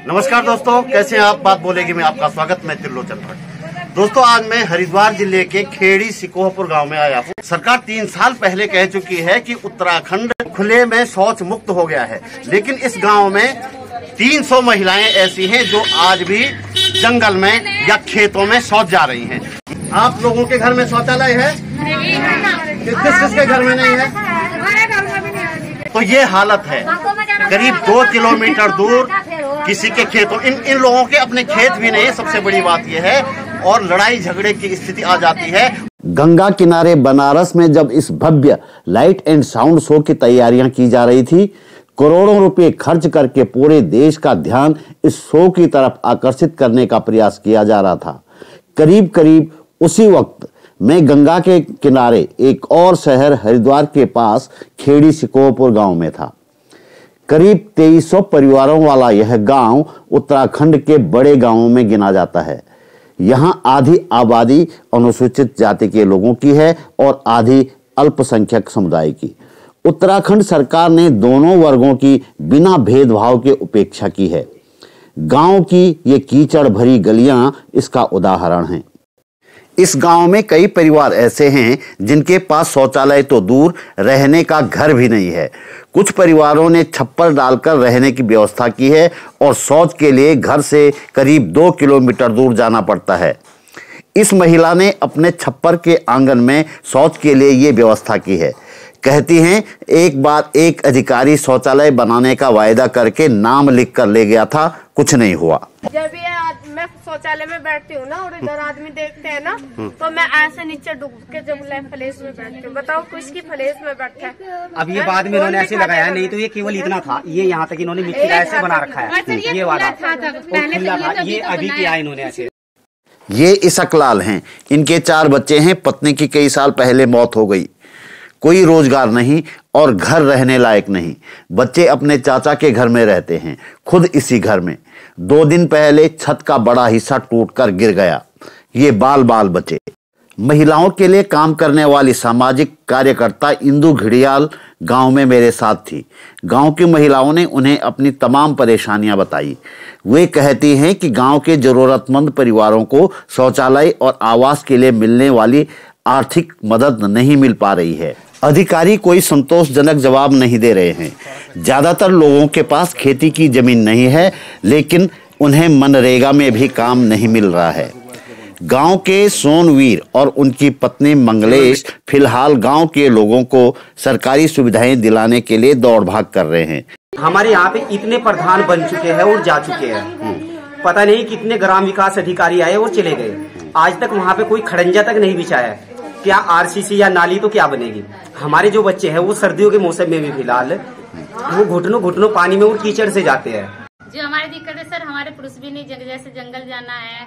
नमस्कार दोस्तों, कैसे हैं आप। बात बोलेगी में आपका स्वागत। मैं त्रिलोचन भट्ट। दोस्तों, आज मैं हरिद्वार जिले के खेड़ी सिकोहपुर गांव में आया हूं। सरकार 3 साल पहले कह चुकी है कि उत्तराखंड खुले में शौच मुक्त हो गया है, लेकिन इस गांव में 300 महिलाएं ऐसी हैं जो आज भी जंगल में या खेतों में शौच जा रही हैं। आप लोगों के घर में शौचालय है? किसके घर में नहीं है? तो ये हालत है। करीब 2 किलोमीटर दूर किसी के खेतों, इन लोगों के अपने खेत भी नहीं है। सबसे बड़ी बात यह है, और लड़ाई झगड़े की स्थिति आ जाती है। गंगा किनारे बनारस में जब इस भव्य लाइट एंड साउंड शो की तैयारियां की जा रही थी, करोड़ों रुपए खर्च करके पूरे देश का ध्यान इस शो की तरफ आकर्षित करने का प्रयास किया जा रहा था। करीब करीब उसी वक्त मैं गंगा के किनारे एक और शहर हरिद्वार के पास खेड़ी सिकोहपुर गांव में था। करीब 2300 परिवारों वाला यह गांव उत्तराखंड के बड़े गांवों में गिना जाता है। यहां आधी आबादी अनुसूचित जाति के लोगों की है और आधी अल्पसंख्यक समुदाय की। उत्तराखंड सरकार ने दोनों वर्गों की बिना भेदभाव के उपेक्षा की है। गांव की ये कीचड़ भरी गलियां इसका उदाहरण हैं। इस गांव में कई परिवार ऐसे हैं जिनके पास शौचालय तो दूर, रहने का घर भी नहीं है। कुछ परिवारों ने छप्पर डालकर रहने की व्यवस्था की है और शौच के लिए घर से करीब 2 किलोमीटर दूर जाना पड़ता है। इस महिला ने अपने छप्पर के आंगन में शौच के लिए ये व्यवस्था की है। कहती हैं, एक बार एक अधिकारी शौचालय बनाने का वायदा करके नाम लिख कर ले गया था, कुछ नहीं हुआ। जब ये मैं शौचालय में बैठती हूँ ना और इधर आदमी देखते हैं ना, तो मैं ऐसे नीचे डूब के जब फलेस में बैठती हूँ। बताओ किसकी फलेस में बैठा है। अब ये बाद में इन्होंने ऐसे लगाया, नहीं तो ये केवल इतना था। ये यहाँ तक इन्होंने मिट्टी का ऐसे बना रखा है। ये वाला था, ये अभी किया इन्होंने ऐसे। ये इसकलाल हैं। इनके 4 बच्चे हैं। पत्नी की कई साल पहले मौत हो गई। कोई रोजगार नहीं और घर रहने लायक नहीं। बच्चे अपने चाचा के घर में रहते हैं, खुद इसी घर में। 2 दिन पहले छत का बड़ा हिस्सा टूटकर गिर गया। ये बाल बाल बचे। महिलाओं के लिए काम करने वाली सामाजिक कार्यकर्ता इंदु घड़ियाल गांव में मेरे साथ थी। गांव की महिलाओं ने उन्हें अपनी तमाम परेशानियां बताई। वे कहती हैं कि गांव के जरूरतमंद परिवारों को शौचालय और आवास के लिए मिलने वाली आर्थिक मदद नहीं मिल पा रही है। अधिकारी कोई संतोषजनक जवाब नहीं दे रहे हैं। ज्यादातर लोगों के पास खेती की जमीन नहीं है, लेकिन उन्हें मनरेगा में भी काम नहीं मिल रहा है। गांव के सोनवीर और उनकी पत्नी मंगलेश फिलहाल गांव के लोगों को सरकारी सुविधाएं दिलाने के लिए दौड़ भाग कर रहे हैं। हमारे यहाँ पे इतने प्रधान बन चुके हैं और जा चुके हैं। पता नहीं कितने ग्राम विकास अधिकारी आए और चले गए। आज तक वहाँ पे कोई खड़ंजा तक नहीं बिछाया। क्या आरसीसी या नाली तो क्या बनेगी। हमारे जो बच्चे हैं वो सर्दियों के मौसम में भी फिलहाल वो घुटनों घुटनों पानी में और कीचड़ से जाते हैं। जो हमारी दिक्कत है सर, हमारे पुरुष भी नहीं जैसे जंगल जाना है,